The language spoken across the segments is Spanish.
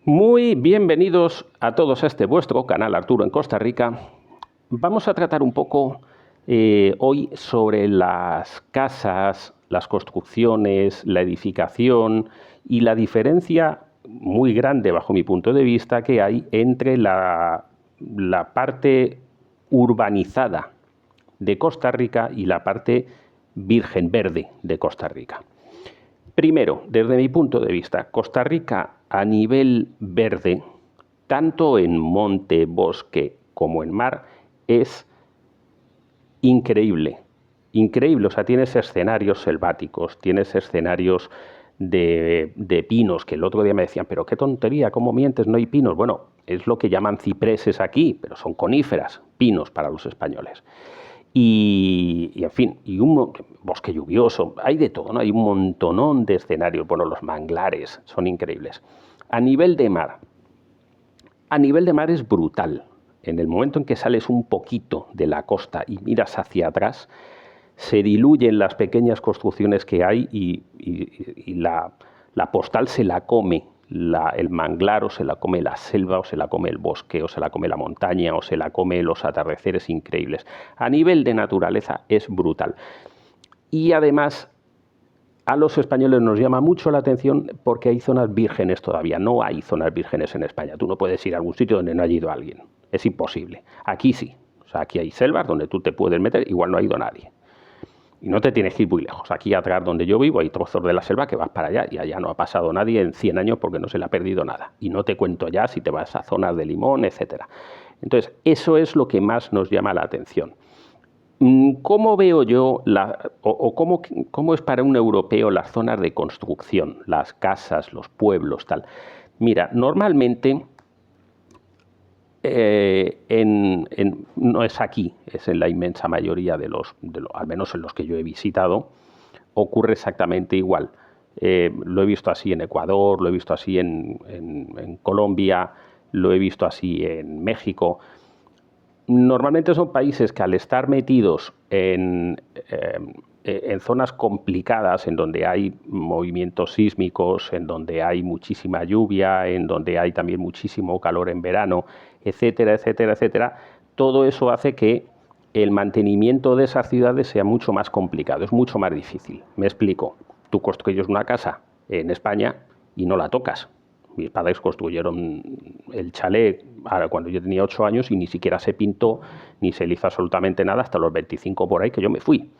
Muy bienvenidos a todos a este vuestro canal Arturo en Costa Rica. Vamos a tratar un poco hoy sobre las casas, las construcciones, la edificación y la diferencia muy grande, bajo mi punto de vista, que hay entre la parte urbanizada de Costa Rica y la parte virgen verde de Costa Rica. Primero, desde mi punto de vista, Costa Rica a nivel verde, tanto en monte, bosque como en mar, es increíble. Increíble, o sea, tienes escenarios selváticos, tienes escenarios de pinos, que el otro día me decían, pero qué tontería, ¿cómo mientes? No hay pinos. Bueno, es lo que llaman cipreses aquí, pero son coníferas, pinos para los españoles. En fin, y un bosque lluvioso, hay de todo, ¿no? Hay un montonón de escenarios, bueno, los manglares son increíbles. A nivel de mar, a nivel de mar es brutal. En el momento en que sales un poquito de la costa y miras hacia atrás, se diluyen las pequeñas construcciones que hay y la postal se la come el manglar, o se la come la selva, o se la come el bosque, o se la come la montaña, o se la come los atardeceres increíbles. A nivel de naturaleza es brutal. Y además a los españoles nos llama mucho la atención porque hay zonas vírgenes todavía. No hay zonas vírgenes en España. Tú no puedes ir a algún sitio donde no haya ido alguien. Es imposible. Aquí sí. O sea, aquí hay selvas donde tú te puedes meter, igual no ha ido nadie. Y no te tienes que ir muy lejos. Aquí atrás donde yo vivo hay trozos de la selva que vas para allá y allá no ha pasado nadie en 100 años porque no se le ha perdido nada. Y no te cuento ya si te vas a zonas de limón, etcétera. Entonces, eso es lo que más nos llama la atención. ¿Cómo veo yo cómo es para un europeo las zonas de construcción, las casas, los pueblos, tal? Mira, normalmente no es aquí, es en la inmensa mayoría al menos en los que yo he visitado, ocurre exactamente igual. Lo he visto así en Ecuador, lo he visto así en Colombia, lo he visto así en México. Normalmente son países que al estar metidos en zonas complicadas, en donde hay movimientos sísmicos, en donde hay muchísima lluvia, en donde hay también muchísimo calor en verano, etcétera, etcétera, etcétera, todo eso hace que el mantenimiento de esas ciudades sea mucho más complicado, es mucho más difícil. Me explico. Tú construyes una casa en España y no la tocas. Mis padres construyeron el chalet cuando yo tenía 8 años y ni siquiera se pintó ni se le hizo absolutamente nada hasta los 25 por ahí que yo me fui.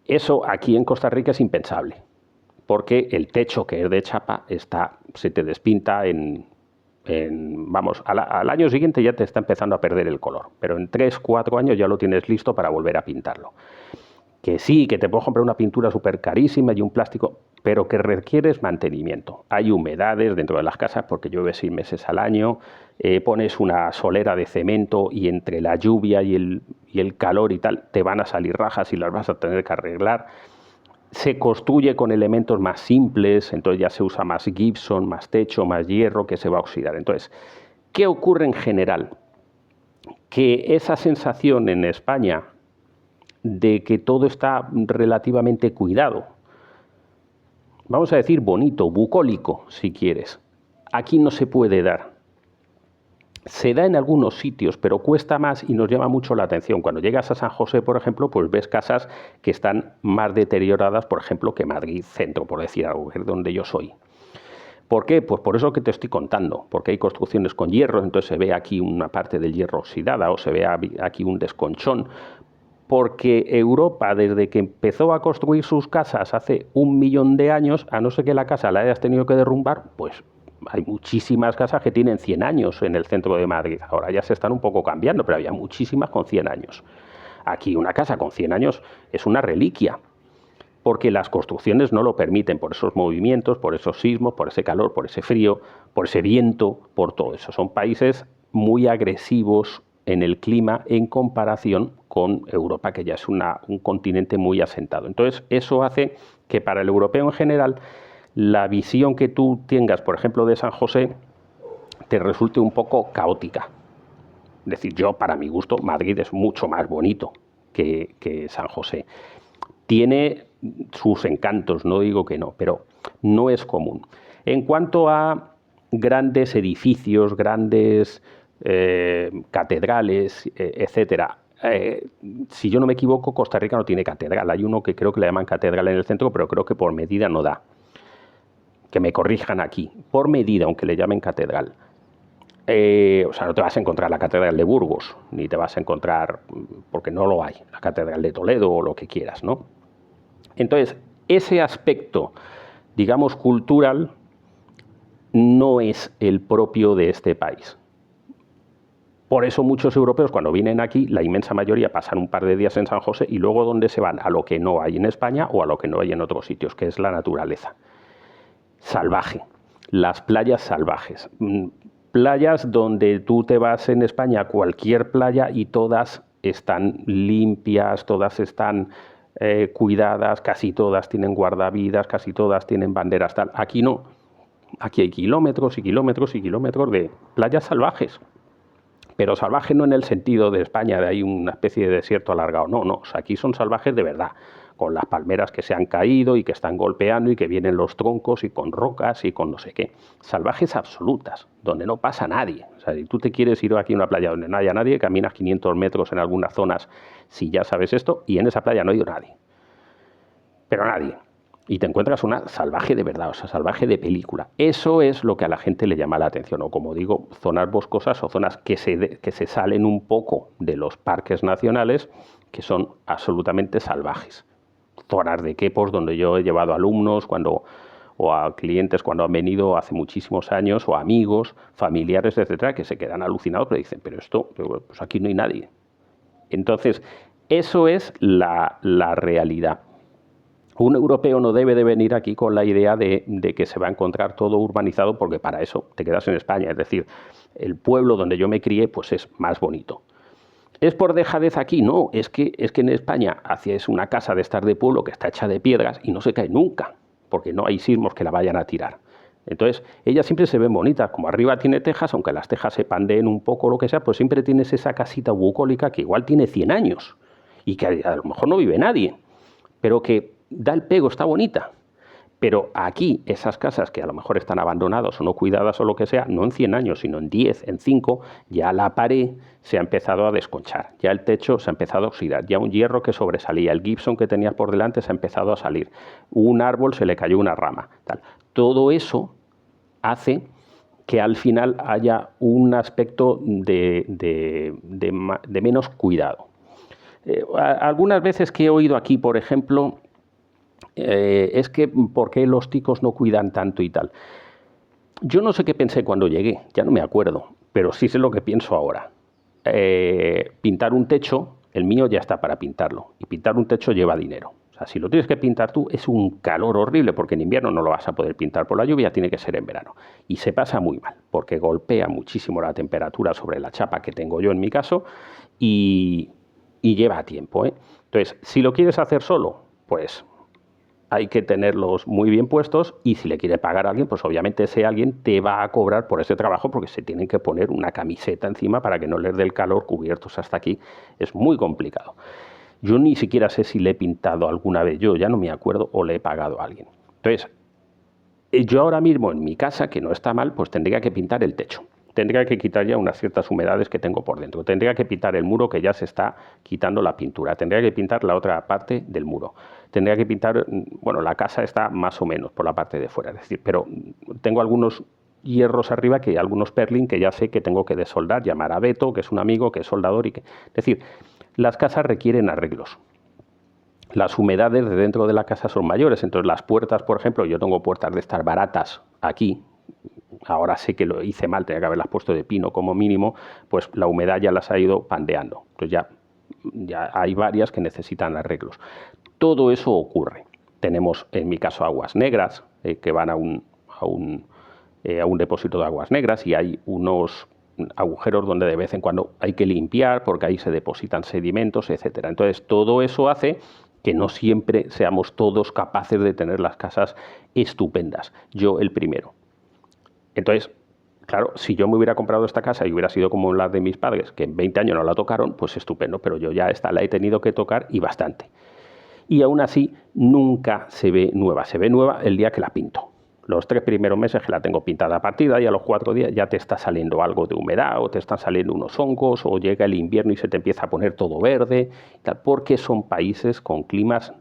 Eso aquí en Costa Rica es impensable, porque el techo, que es de chapa, se te despinta vamos, al año siguiente ya te está empezando a perder el color, pero en 3, 4 años ya lo tienes listo para volver a pintarlo. Que sí, que te puedo comprar una pintura súper carísima y un plástico, pero que requieres mantenimiento. Hay humedades dentro de las casas porque llueve 6 meses al año, pones una solera de cemento y entre la lluvia y el calor y tal te van a salir rajas y las vas a tener que arreglar. Se construye con elementos más simples, entonces ya se usa más gypsum, más techo, más hierro que se va a oxidar. Entonces, ¿qué ocurre en general? Que esa sensación en España de que todo está relativamente cuidado, vamos a decir bonito, bucólico, si quieres, aquí no se puede dar. Se da en algunos sitios, pero cuesta más y nos llama mucho la atención. Cuando llegas a San José, por ejemplo, pues ves casas que están más deterioradas, por ejemplo, que Madrid Centro, por decir algo, que es donde yo soy. ¿Por qué? Pues por eso que te estoy contando, porque hay construcciones con hierro, entonces se ve aquí una parte del hierro oxidada o se ve aquí un desconchón, porque Europa, desde que empezó a construir sus casas hace 1.000.000 de años, a no ser que la casa la hayas tenido que derrumbar, pues hay muchísimas casas que tienen 100 años en el centro de Madrid. Ahora ya se están un poco cambiando, pero había muchísimas con 100 años. Aquí una casa con 100 años es una reliquia, porque las construcciones no lo permiten, por esos movimientos, por esos sismos, por ese calor, por ese frío, por ese viento, por todo eso. Son países muy agresivos en el clima en comparación con Europa, que ya es un continente muy asentado. Entonces, eso hace que para el europeo en general, la visión que tú tengas, por ejemplo, de San José, te resulte un poco caótica. Es decir, yo, para mi gusto, Madrid es mucho más bonito que San José. Tiene sus encantos, no digo que no, pero no es común. En cuanto a grandes edificios, grandes catedrales, etcétera. Si yo no me equivoco, Costa Rica no tiene catedral. Hay uno que creo que le llaman catedral en el centro, pero creo que por medida no da. Que me corrijan aquí. Por medida, aunque le llamen catedral. O sea, no te vas a encontrar la catedral de Burgos, ni te vas a encontrar, porque no lo hay, la catedral de Toledo o lo que quieras, ¿no? Entonces, ese aspecto, digamos, cultural, no es el propio de este país. Por eso muchos europeos cuando vienen aquí, la inmensa mayoría pasan un par de días en San José y luego ¿dónde se van? A lo que no hay en España o a lo que no hay en otros sitios, que es la naturaleza. Salvaje, las playas salvajes. Playas donde tú te vas en España, cualquier playa, y todas están limpias, todas están cuidadas, casi todas tienen guardavidas, casi todas tienen banderas tal. Aquí no. Aquí hay kilómetros y kilómetros y kilómetros de playas salvajes. Pero salvaje no en el sentido de España, de ahí una especie de desierto alargado. No, no. O sea, aquí son salvajes de verdad, con las palmeras que se han caído y que están golpeando y que vienen los troncos y con rocas y con no sé qué. Salvajes absolutas, donde no pasa nadie. O sea, si tú te quieres ir aquí a una playa donde no haya nadie, caminas 500 metros en algunas zonas, si ya sabes esto, y en esa playa no hay nadie. Pero nadie. Y te encuentras una salvaje de verdad, o sea, salvaje de película. Eso es lo que a la gente le llama la atención, o como digo, zonas boscosas o zonas que se salen un poco de los parques nacionales, que son absolutamente salvajes. Zonas de quepos donde yo he llevado alumnos o a clientes cuando han venido hace muchísimos años, o amigos, familiares, etcétera, que se quedan alucinados, pero dicen, pero esto, pues aquí no hay nadie. Entonces, eso es la realidad. Un europeo no debe de venir aquí con la idea de que se va a encontrar todo urbanizado, porque para eso te quedas en España. Es decir, el pueblo donde yo me crié pues es más bonito. ¿Es por dejadez aquí? No, es que en España es una casa de estar de pueblo que está hecha de piedras y no se cae nunca, porque no hay sismos que la vayan a tirar. Entonces, ellas siempre se ven bonitas. Como arriba tiene tejas, aunque las tejas se pandeen un poco o lo que sea, pues siempre tienes esa casita bucólica que igual tiene 100 años y que a lo mejor no vive nadie, pero que da el pego, está bonita. Pero aquí, esas casas que a lo mejor están abandonadas o no cuidadas o lo que sea, no en 100 años, sino en 10, en 5, ya la pared se ha empezado a desconchar, ya el techo se ha empezado a oxidar, ya un hierro que sobresalía, el gypsum que tenías por delante se ha empezado a salir, un árbol se le cayó una rama, tal. Todo eso hace que al final haya un aspecto de menos cuidado. Algunas veces que he oído aquí, por ejemplo, es que ¿por qué los ticos no cuidan tanto y tal? Yo no sé qué pensé cuando llegué, ya no me acuerdo, pero sí sé lo que pienso ahora. Pintar un techo, el mío ya está para pintarlo, y pintar un techo lleva dinero. O sea, si lo tienes que pintar tú, es un calor horrible, porque en invierno no lo vas a poder pintar por la lluvia, tiene que ser en verano. Y se pasa muy mal, porque golpea muchísimo la temperatura sobre la chapa que tengo yo en mi caso, y lleva tiempo, ¿eh? Entonces, si lo quieres hacer solo, pues hay que tenerlos muy bien puestos, y si le quiere pagar a alguien, pues obviamente ese alguien te va a cobrar por ese trabajo, porque se tienen que poner una camiseta encima para que no les dé el calor, cubiertos hasta aquí. Es muy complicado. Yo ni siquiera sé si le he pintado alguna vez, yo ya no me acuerdo, o le he pagado a alguien. Entonces, yo ahora mismo en mi casa, que no está mal, pues tendría que pintar el techo. Tendría que quitar ya unas ciertas humedades que tengo por dentro. Tendría que pintar el muro, que ya se está quitando la pintura. Tendría que pintar la otra parte del muro. Tendría que pintar, bueno, la casa está más o menos por la parte de fuera, es decir, pero tengo algunos hierros arriba, que algunos perling que ya sé que tengo que desoldar, llamar a Beto, que es un amigo, que es soldador, es decir, las casas requieren arreglos. Las humedades de dentro de la casa son mayores, entonces las puertas, por ejemplo, yo tengo puertas de estas baratas aquí. Ahora sé que lo hice mal, tenía que haberlas puesto de pino como mínimo, pues la humedad ya las ha ido pandeando. Entonces ya hay varias que necesitan arreglos. Todo eso ocurre. Tenemos, en mi caso, aguas negras, que van a un depósito de aguas negras, y hay unos agujeros donde de vez en cuando hay que limpiar porque ahí se depositan sedimentos, etcétera. Entonces, todo eso hace que no siempre seamos todos capaces de tener las casas estupendas. Yo el primero. Entonces, claro, si yo me hubiera comprado esta casa y hubiera sido como las de mis padres, que en 20 años no la tocaron, pues estupendo, pero yo ya esta la he tenido que tocar, y bastante. Y aún así, nunca se ve nueva el día que la pinto. Los 3 primeros meses que la tengo pintada, a partir de ahí a los 4 días ya te está saliendo algo de humedad o te están saliendo unos hongos o llega el invierno y se te empieza a poner todo verde, porque son países con climas,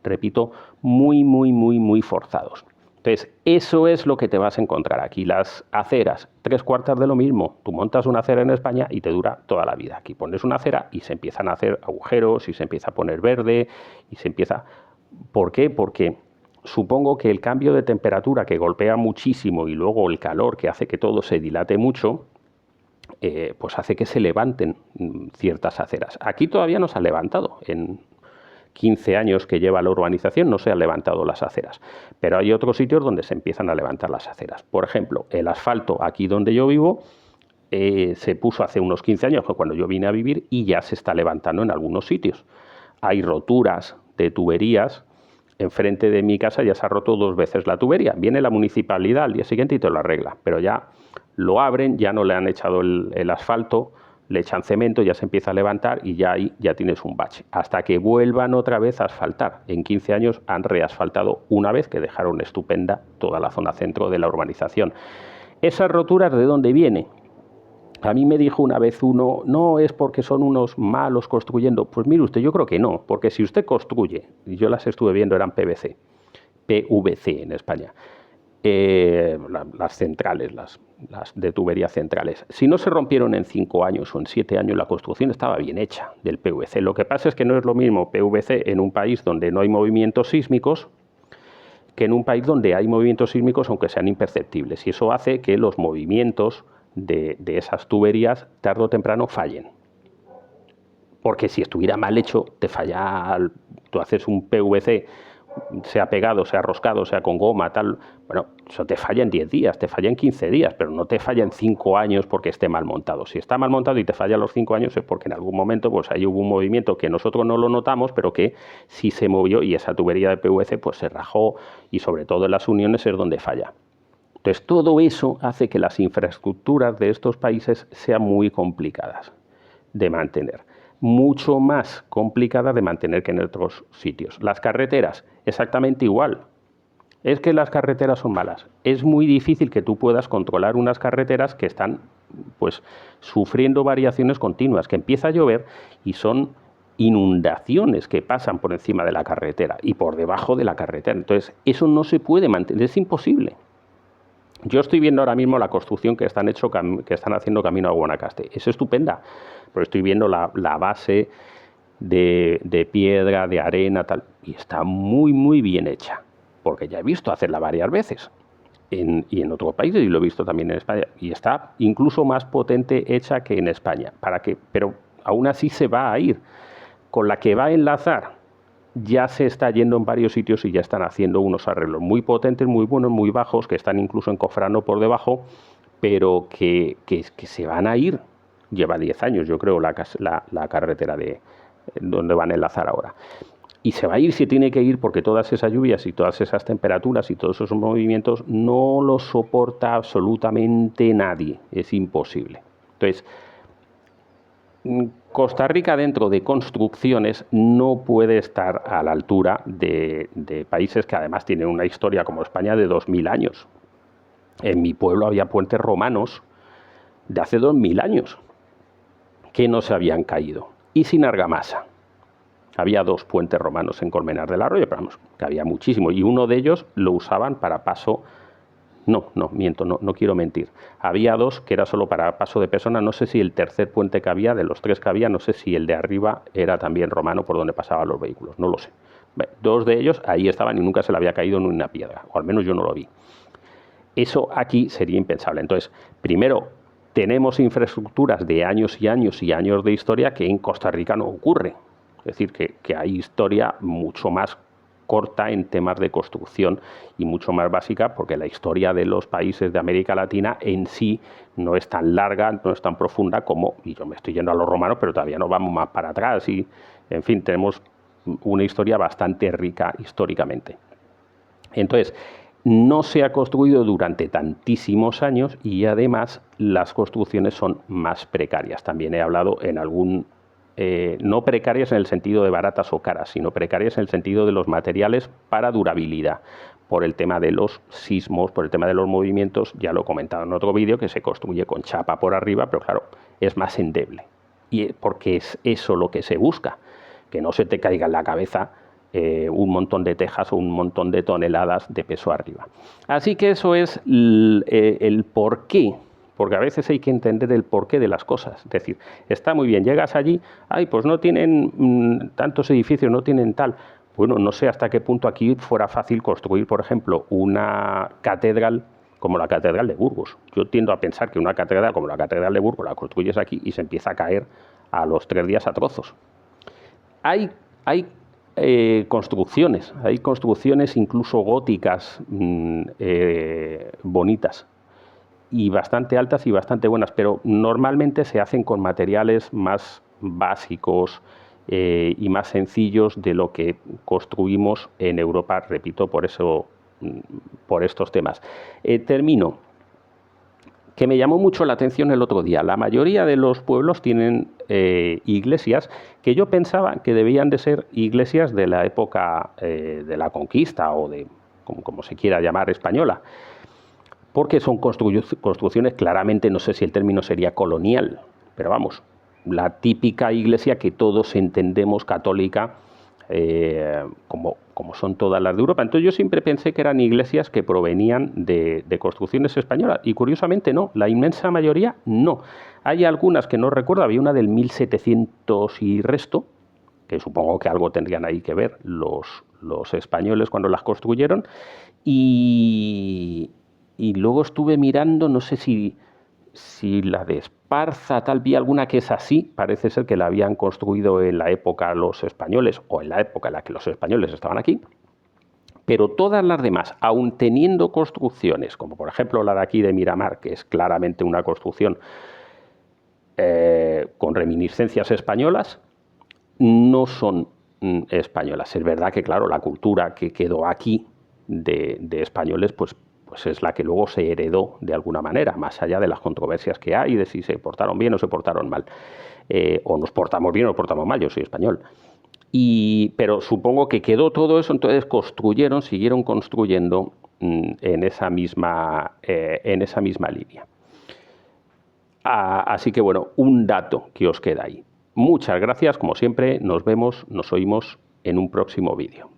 repito, muy forzados. Entonces, eso es lo que te vas a encontrar aquí. Las aceras, 3/4 de lo mismo. Tú montas una acera en España y te dura toda la vida. Aquí pones una acera y se empiezan a hacer agujeros y se empieza a poner verde y se empieza... ¿Por qué? Porque supongo que el cambio de temperatura que golpea muchísimo y luego el calor que hace que todo se dilate mucho, pues hace que se levanten ciertas aceras. Aquí todavía no se ha levantado. En 15 años que lleva la urbanización no se han levantado las aceras, pero hay otros sitios donde se empiezan a levantar las aceras. Por ejemplo, el asfalto aquí donde yo vivo se puso hace unos 15 años, cuando yo vine a vivir, y ya se está levantando en algunos sitios. Hay roturas de tuberías. Enfrente de mi casa ya se ha roto 2 veces la tubería. Viene la municipalidad al día siguiente y te lo arregla, pero ya lo abren, ya no le han echado el asfalto, le echan cemento, ya se empieza a levantar y ya ahí ya tienes un bache. Hasta que vuelvan otra vez a asfaltar. En 15 años han reasfaltado una vez, que dejaron estupenda toda la zona centro de la urbanización. ¿Esas roturas de dónde vienen? A mí me dijo una vez uno, no es porque son unos malos construyendo. Pues mire usted, yo creo que no, porque si usted construye, y yo las estuve viendo, eran PVC en España, las centrales, las de tubería centrales. Si no se rompieron en 5 años o en 7 años, la construcción estaba bien hecha del PVC. Lo que pasa es que no es lo mismo PVC en un país donde no hay movimientos sísmicos que en un país donde hay movimientos sísmicos, aunque sean imperceptibles. Y eso hace que los movimientos de esas tuberías tarde o temprano fallen. Porque si estuviera mal hecho, te falla. Tú haces un PVC, sea pegado, sea roscado, sea con goma, tal, bueno, eso te falla en 10 días, te falla en 15 días, pero no te falla en 5 años porque esté mal montado. Si está mal montado y te falla a los 5 años es porque en algún momento pues ahí hubo un movimiento que nosotros no lo notamos, pero que sí se movió y esa tubería de PVC pues se rajó y sobre todo en las uniones es donde falla. Entonces todo eso hace que las infraestructuras de estos países sean muy complicadas de mantener. Mucho más complicada de mantener que en otros sitios. Las carreteras, exactamente igual. Es que las carreteras son malas. Es muy difícil que tú puedas controlar unas carreteras que están pues sufriendo variaciones continuas, que empieza a llover y son inundaciones que pasan por encima de la carretera y por debajo de la carretera. Entonces, eso no se puede mantener, es imposible. Yo estoy viendo ahora mismo la construcción que están haciendo camino a Guanacaste. Es estupenda, pero estoy viendo la base de piedra, de arena, tal, y está muy bien hecha, porque ya he visto hacerla varias veces y en otros países, y lo he visto también en España, y está incluso más potente hecha que en España. Pero aún así se va a ir. Con la que va a enlazar ya se está yendo en varios sitios y ya están haciendo unos arreglos muy potentes, muy buenos, muy bajos, que están incluso encofrando por debajo, pero que se van a ir. Lleva 10 años, yo creo, la carretera de donde van a enlazar ahora. Y se va a ir, se tiene que ir, porque todas esas lluvias y todas esas temperaturas y todos esos movimientos no los soporta absolutamente nadie. Es imposible. Entonces, Costa Rica, dentro de construcciones, no puede estar a la altura de países que además tienen una historia como España de 2000 años. En mi pueblo había puentes romanos de hace 2000 años que no se habían caído. Y sin argamasa. Había 2 puentes romanos en Colmenar del Arroyo, pero vamos, que había muchísimo. Y uno de ellos lo usaban para paso... No quiero mentir. Había 2 que era solo para paso de personas. No sé si el tercer puente que había, de los 3 que había, no sé si el de arriba era también romano por donde pasaban los vehículos. No lo sé. 2 de ellos ahí estaban y nunca se le había caído ni una piedra. O al menos yo no lo vi. Eso aquí sería impensable. Entonces, primero, tenemos infraestructuras de años y años y años de historia que en Costa Rica no ocurre. Es decir, que hay historia mucho más corta en temas de construcción y mucho más básica, porque la historia de los países de América Latina en sí no es tan larga, no es tan profunda como, y yo me estoy yendo a los romanos, pero todavía no vamos más para atrás y, en fin, tenemos una historia bastante rica históricamente. Entonces, no se ha construido durante tantísimos años y además las construcciones son más precarias. También he hablado en algún... no precarias en el sentido de baratas o caras, sino precarias en el sentido de los materiales para durabilidad. por el tema de los sismos, por el tema de los movimientos. Ya lo he comentado en otro vídeo, que se construye con chapa por arriba, pero claro, es más endeble. Y porque es eso lo que se busca, que no se te caiga en la cabeza un montón de tejas o un montón de toneladas de peso arriba. Así que eso es el porqué, porque a veces hay que entender el porqué de las cosas. Es decir, está muy bien, llegas allí, ay, pues no tienen tantos edificios, no tienen tal. Bueno, no sé hasta qué punto aquí fuera fácil construir, por ejemplo, una catedral como la Catedral de Burgos. Yo tiendo a pensar que una catedral como la Catedral de Burgos la construyes aquí y se empieza a caer a los 3 días a trozos. Hay construcciones incluso góticas bonitas y bastante altas y bastante buenas, pero normalmente se hacen con materiales más básicos y más sencillos de lo que construimos en Europa, repito, por estos temas. Termino. Que me llamó mucho la atención el otro día. La mayoría de los pueblos tienen iglesias que yo pensaba que debían de ser iglesias de la época de la conquista o de, como se quiera llamar, española, porque son construcciones claramente, no sé si el término sería colonial, pero vamos, la típica iglesia que todos entendemos católica, como son todas las de Europa. Entonces yo siempre pensé que eran iglesias que provenían de construcciones españolas y curiosamente no, la inmensa mayoría no. Hay algunas que no recuerdo, había una del 1700 y resto, que supongo que algo tendrían ahí que ver los españoles cuando las construyeron, y luego estuve mirando, no sé si la de Esparza, tal, vi alguna que es así, parece ser que la habían construido en la época los españoles o en la época en la que los españoles estaban aquí, pero todas las demás, aun teniendo construcciones, como por ejemplo la de aquí de Miramar, que es claramente una construcción con reminiscencias españolas, no son españolas. Es verdad que, claro, la cultura que quedó aquí de españoles, pues es la que luego se heredó de alguna manera, más allá de las controversias que hay, de si se portaron bien o se portaron mal, o nos portamos bien o nos portamos mal. Yo soy español. Pero supongo que quedó todo eso, entonces siguieron construyendo en esa misma línea. Así que bueno, un dato que os queda ahí. Muchas gracias, como siempre, nos vemos, nos oímos en un próximo vídeo.